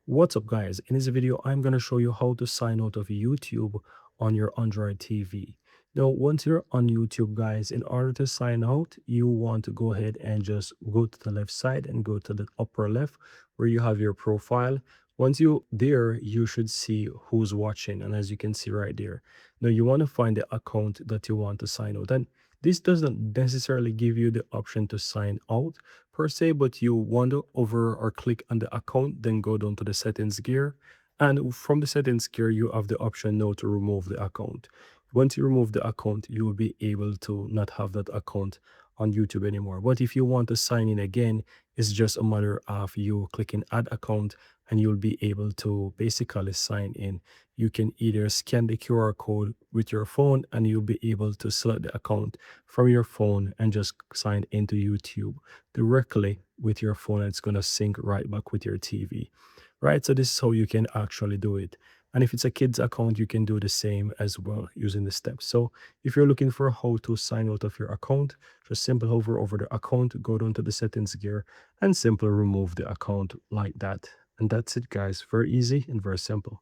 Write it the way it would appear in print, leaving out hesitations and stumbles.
What's up, guys? In this video, I'm going to show you how to sign out of YouTube on your Android TV. Now, once you're on YouTube, guys, in order to sign out, you want to go ahead and just go to the left side and go to the upper left where you have your profile. Once you there, you should see who's watching. And as you can see right there, now you want to find the account that you want to sign out. And this doesn't necessarily give you the option to sign out per se, but you want to over or click on the account, then go down to the settings gear. And from the settings gear, you have the option now to remove the account. Once you remove the account, you will be able to not have that account on YouTube anymore. But if you want to sign in again, it's just a matter of you clicking add account and you'll be able to basically sign in. You can either scan the QR code with your phone and you'll be able to select the account from your phone and just sign into YouTube directly with your phone, and it's going to sync right back with your TV, right? So this is how you can actually do it. And if it's a kid's account, you can do the same as well using the steps. So if you're looking for how to sign out of your account, just simply hover over the account, go down to the settings gear, and simply remove the account like that. And that's it, guys. Very easy and very simple.